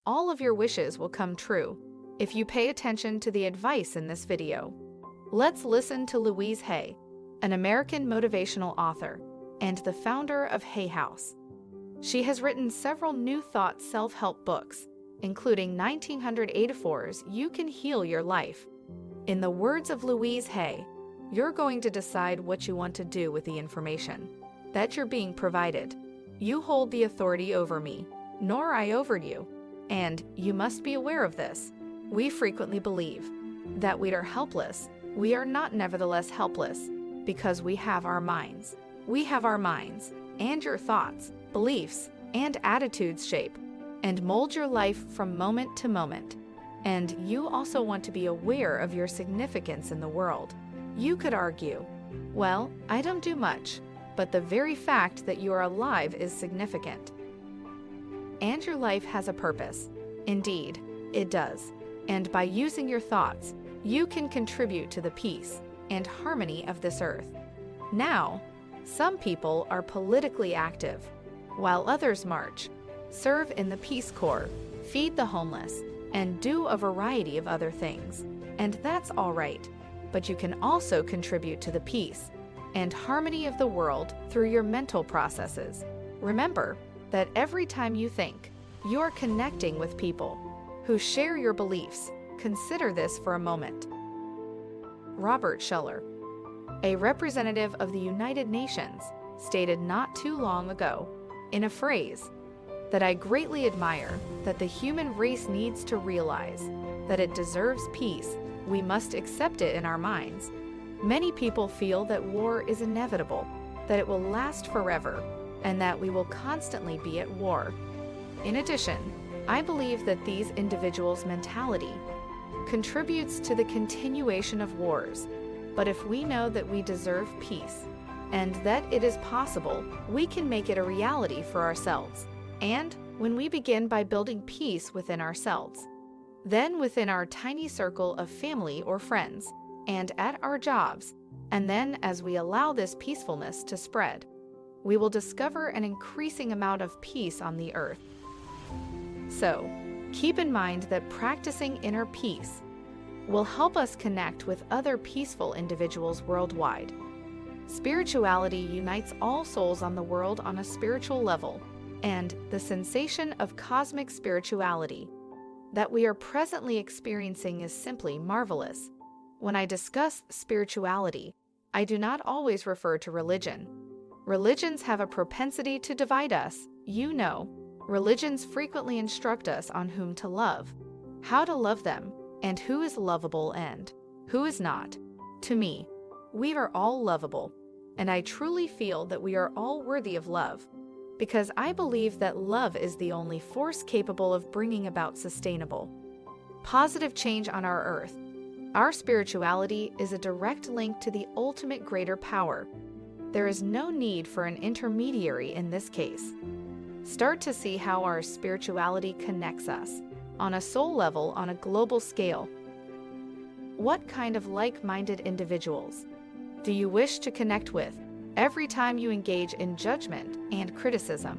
all of your wishes will come true if you pay attention to the advice in this video. Let's listen to Louise Hay, an American motivational author and the founder of Hay House. She has written several New Thought self-help books, including 1984's You Can Heal Your Life. In the words of Louise Hay, you're going to decide what you want to do with the information that you're being provided. You hold the authority over me, nor I over you. And you must be aware of this. We frequently believe that we are helpless. We are not nevertheless helpless because we have our minds. We have our minds, and your thoughts, beliefs, and attitudes shape and mold your life from moment to moment. And you also want to be aware of your significance in the world. You could argue, well, I don't do much, but the very fact that you are alive is significant. And your life has a purpose. Indeed, it does. And by using your thoughts, you can contribute to the peace and harmony of this earth. Now, some people are politically active, while others march, serve in the Peace Corps, feed the homeless, and do a variety of other things. And that's all right. But you can also contribute to the peace and harmony of the world through your mental processes. Remember that every time you think, you are connecting with people who share your beliefs. Consider this for a moment. Robert Schuller, a representative of the United Nations, stated not too long ago, in a phrase that I greatly admire, that the human race needs to realize that it deserves peace. We must accept it in our minds. Many people feel that war is inevitable, that it will last forever, and that we will constantly be at war. In addition, I believe that these individuals' mentality contributes to the continuation of wars. But if we know that we deserve peace and that it is possible, we can make it a reality for ourselves. And when we begin by building peace within ourselves, then within our tiny circle of family or friends, and at our jobs, and then as we allow this peacefulness to spread, we will discover an increasing amount of peace on the earth. So, keep in mind that practicing inner peace will help us connect with other peaceful individuals worldwide. Spirituality unites all souls on the world on a spiritual level, and the sensation of cosmic spirituality that we are presently experiencing is simply marvelous. When I discuss spirituality, I do not always refer to religion. Religions have a propensity to divide us. You know, religions frequently instruct us on whom to love, how to love them, and who is lovable and who is not. To me, we are all lovable, and I truly feel that we are all worthy of love, because I believe that love is the only force capable of bringing about sustainable, positive change on our earth. Our spirituality is a direct link to the ultimate greater power. There is no need for an intermediary in this case. Start to see how our spirituality connects us, on a soul level, on a global scale. What kind of like-minded individuals do you wish to connect with? Every time you engage in judgment and criticism,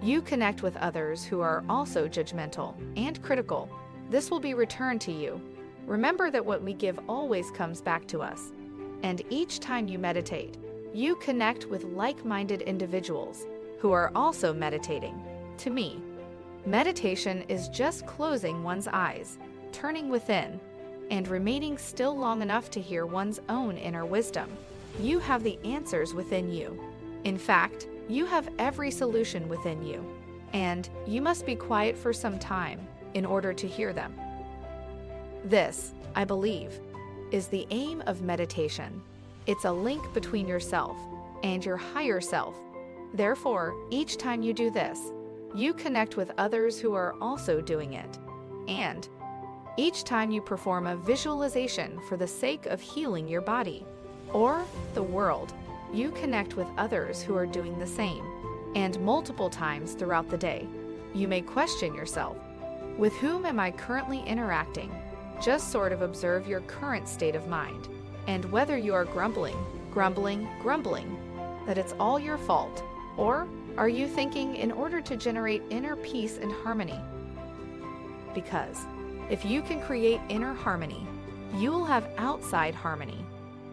you connect with others who are also judgmental and critical. This will be returned to you. Remember that what we give always comes back to us. And each time you meditate, you connect with like-minded individuals who are also meditating. To me, meditation is just closing one's eyes, turning within, and remaining still long enough to hear one's own inner wisdom. You have the answers within you. In fact, you have every solution within you, and you must be quiet for some time in order to hear them. This, I believe, is the aim of meditation. It's a link between yourself and your higher self. Therefore, each time you do this, you connect with others who are also doing it. And each time you perform a visualization for the sake of healing your body or the world, you connect with others who are doing the same. And multiple times throughout the day, you may question yourself, with whom am I currently interacting? Just sort of observe your current state of mind, and whether you are grumbling, that it's all your fault, or are you thinking in order to generate inner peace and harmony? because if you can create inner harmony, you will have outside harmony.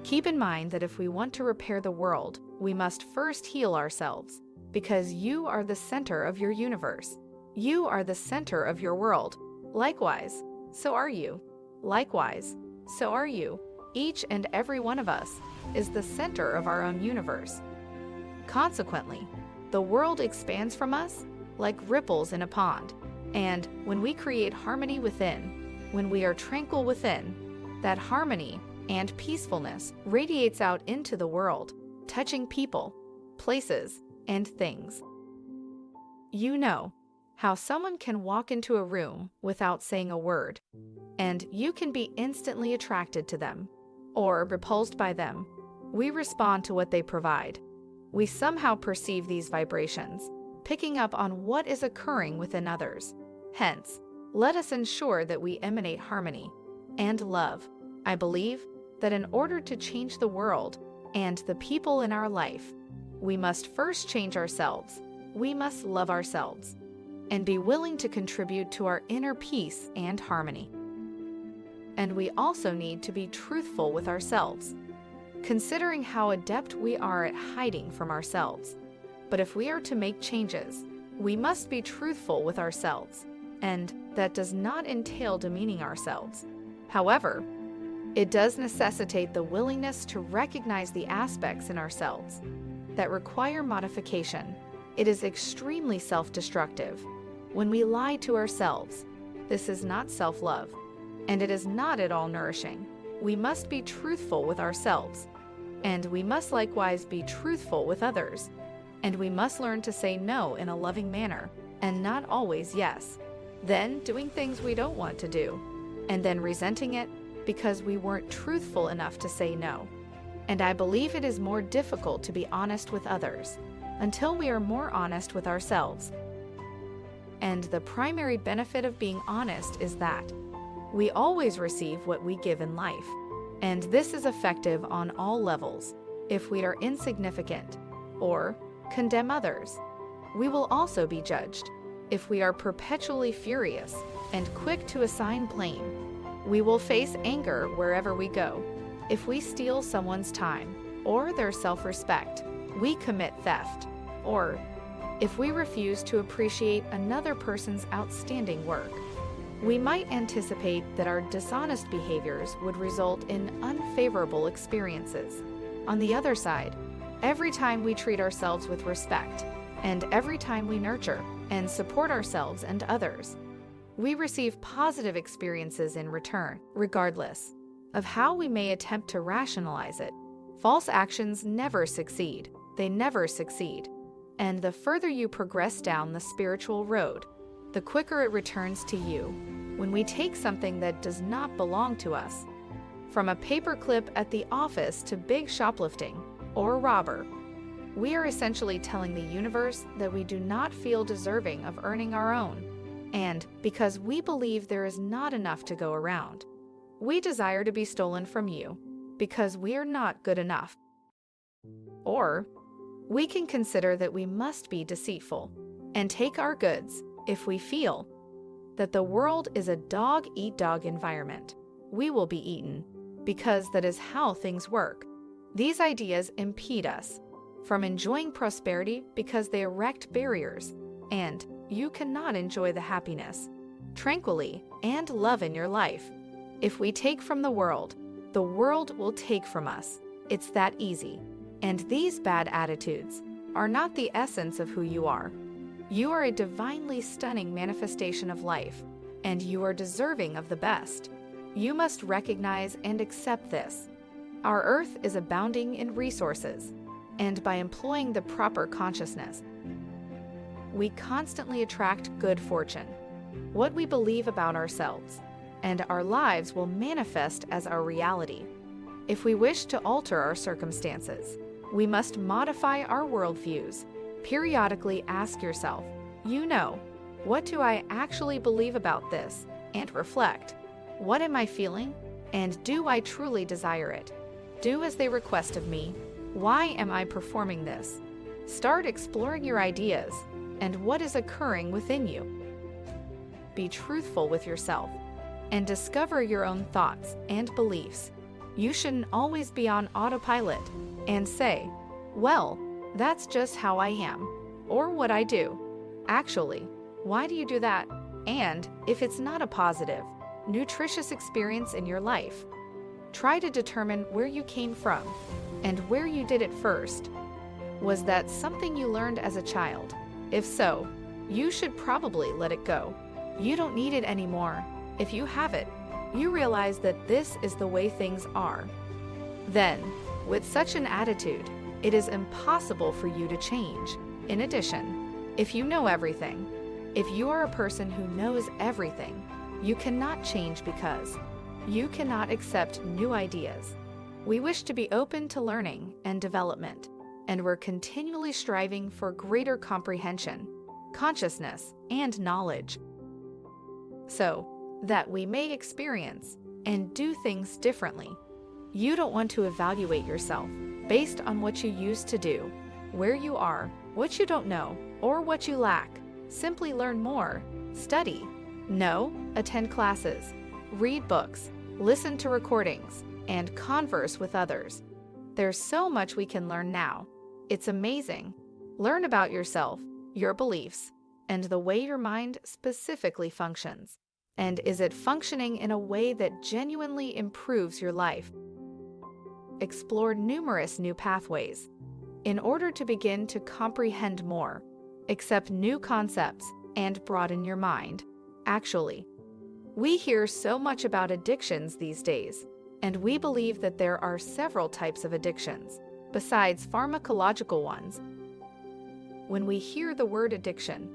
Keep in mind that if we want to repair the world, we must first heal ourselves, because you are the center of your universe. You are the center of your world. Likewise, so are you. Likewise, so are you. Each and every one of us is the center of our own universe. Consequently, the world expands from us like ripples in a pond. And when we create harmony within, when we are tranquil within, that harmony and peacefulness radiates out into the world, touching people, places, and things. You know how someone can walk into a room without saying a word, and you can be instantly attracted to them or repulsed by them. We respond to what they provide. We somehow perceive these vibrations, picking up on what is occurring within others. Hence, let us ensure that we emanate harmony and love. I believe that in order to change the world and the people in our life, we must first change ourselves. We must love ourselves and be willing to contribute to our inner peace and harmony. And we also need to be truthful with ourselves, considering how adept we are at hiding from ourselves. But if we are to make changes, we must be truthful with ourselves, and that does not entail demeaning ourselves. However, it does necessitate the willingness to recognize the aspects in ourselves that require modification. It is extremely self-destructive when we lie to ourselves. This is not self-love, and it is not at all nourishing. We must be truthful with ourselves, and we must likewise be truthful with others, and we must learn to say no in a loving manner, and not always yes. Then doing things we don't want to do, and then resenting it because we weren't truthful enough to say no. And I believe it is more difficult to be honest with others until we are more honest with ourselves. And the primary benefit of being honest is that we always receive what we give in life. And this is effective on all levels. If we are insignificant or condemn others, we will also be judged. If we are perpetually furious and quick to assign blame, we will face anger wherever we go. If we steal someone's time or their self-respect, we commit theft. Or if we refuse to appreciate another person's outstanding work, we might anticipate that our dishonest behaviors would result in unfavorable experiences. On the other side, every time we treat ourselves with respect, and every time we nurture and support ourselves and others, we receive positive experiences in return, regardless of how we may attempt to rationalize it. False actions never succeed. They never succeed. And the further you progress down the spiritual road, the quicker it returns to you. When we take something that does not belong to us, from a paperclip at the office to big shoplifting or robber, we are essentially telling the universe that we do not feel deserving of earning our own. And because we believe there is not enough to go around, we desire to be stolen from you because we are not good enough. Or we can consider that we must be deceitful and take our goods if we feel that the world is a dog-eat-dog environment. We will be eaten because that is how things work. These ideas impede us from enjoying prosperity because they erect barriers, and you cannot enjoy the happiness, tranquility, and love in your life. If we take from the world will take from us. It's that easy. And these bad attitudes are not the essence of who you are. You are a divinely stunning manifestation of life, and you are deserving of the best. You must recognize and accept this. Our earth is abounding in resources, and by employing the proper consciousness, we constantly attract good fortune. What we believe about ourselves and our lives will manifest as our reality. If we wish to alter our circumstances, we must modify our worldviews. Periodically ask yourself, what do I actually believe about this? And reflect, what am I feeling? And do I truly desire it? Do as they request of me. Why am I performing this? Start exploring your ideas and what is occurring within you. be truthful with yourself, and discover your own thoughts and beliefs. You shouldn't always be on autopilot and say, "Well, that's just how I am," or "what I do." Actually, why do you do that? And if it's not a positive, nutritious experience in your life, try to determine where you came from and where you did it first. Was that something you learned as a child? If so, you should probably let it go. You don't need it anymore. If you have it, you realize that this is the way things are. Then, with such an attitude, it is impossible for you to change. In addition, if you know everything, if you are a person who knows everything, you cannot change because you cannot accept new ideas. We wish to be open to learning and development, and we're continually striving for greater comprehension, consciousness, and knowledge, so that we may experience and do things differently. You don't want to evaluate yourself based on what you used to do, where you are, what you don't know, or what you lack. Simply learn more, study, know, attend classes, read books, listen to recordings, and converse with others. There's so much we can learn now. It's amazing. Learn about yourself, your beliefs, and the way your mind specifically functions. And is it functioning in a way that genuinely improves your life? Explore numerous new pathways in order to begin to comprehend more, accept new concepts, and broaden your mind. Actually, we hear so much about addictions these days, and we believe that there are several types of addictions, besides pharmacological ones. When we hear the word addiction,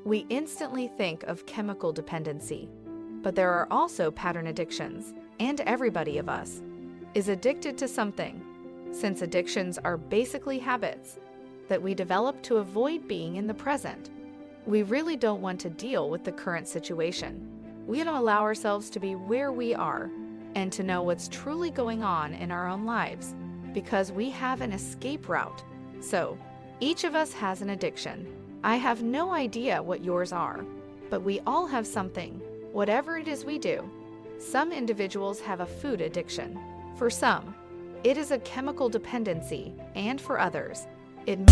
we instantly think of chemical dependency, but there are also pattern addictions, and everybody of us is addicted to something, since addictions are basically habits that we develop to avoid being in the present. We really don't want to deal with the current situation. We don't allow ourselves to be where we are and to know what's truly going on in our own lives because we have an escape route. So, each of us has an addiction. I have no idea what yours are, but we all have something, whatever it is we do. Some individuals have a food addiction. For some, it is a chemical dependency, and for others, it may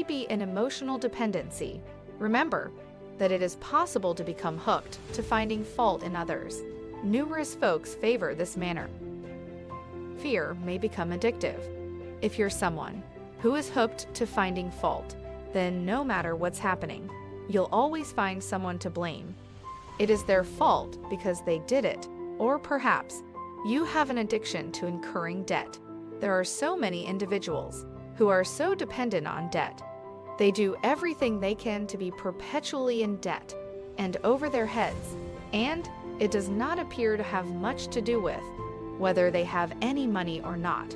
be an emotional dependency. Remember that it is possible to become hooked to finding fault in others. Numerous folks favor this manner. Fear may become addictive. If you're someone who is hooked to finding fault, then no matter what's happening, you'll always find someone to blame. It is their fault because they did it, or perhaps you have an addiction to incurring debt. There are so many individuals who are so dependent on debt. They do everything they can to be perpetually in debt. and over their heads, and it does not appear to have much to do with whether they have any money or not.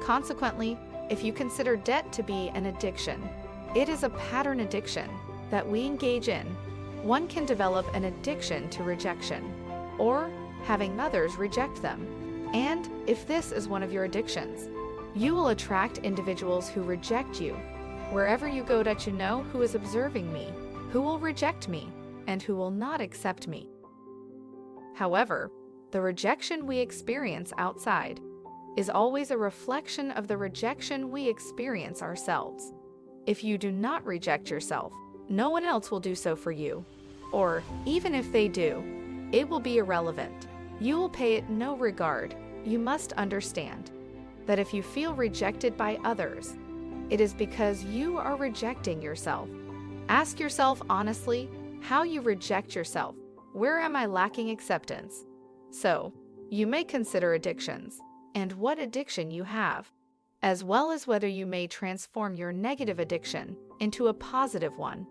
Consequently, if you consider debt to be an addiction, it is a pattern addiction that we engage in. One can develop an addiction to rejection, or having others reject them. And if this is one of your addictions, you will attract individuals who reject you. Wherever you go, that you know who is observing me, who will reject me, and who will not accept me. However, the rejection we experience outside is always a reflection of the rejection we experience ourselves. If you do not reject yourself, no one else will do so for you. Or, even if they do, it will be irrelevant. You will pay it no regard. You must understand that if you feel rejected by others, it is because you are rejecting yourself. Ask yourself honestly how you reject yourself. Where am I lacking acceptance? So, you may consider addictions and what addiction you have, as well as whether you may transform your negative addiction into a positive one.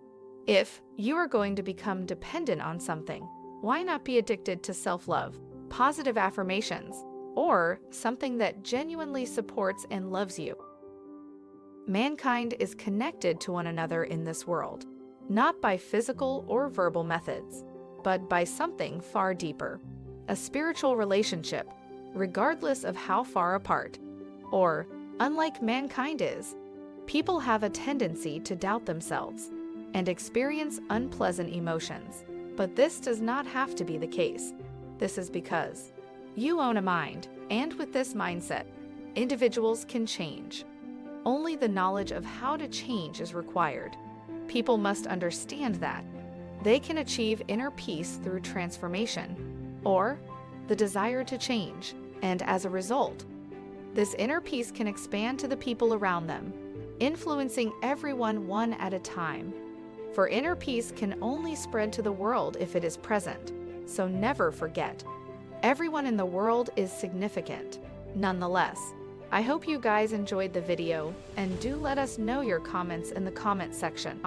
If you are going to become dependent on something, why not be addicted to self-love, positive affirmations, or something that genuinely supports and loves you? Mankind is connected to one another in this world, not by physical or verbal methods, but by something far deeper, a spiritual relationship, regardless of how far apart or unlike mankind is. People have a tendency to doubt themselves and experience unpleasant emotions, but this does not have to be the case. This is because you own a mind, and with this mindset, individuals can change. Only the knowledge of how to change is required. People must understand that they can achieve inner peace through transformation, or the desire to change, and as a result, this inner peace can expand to the people around them, influencing everyone one at a time. For inner peace can only spread to the world if it is present, so never forget, everyone in the world is significant. Nonetheless, I hope you guys enjoyed the video, and do let us know your comments in the comment section.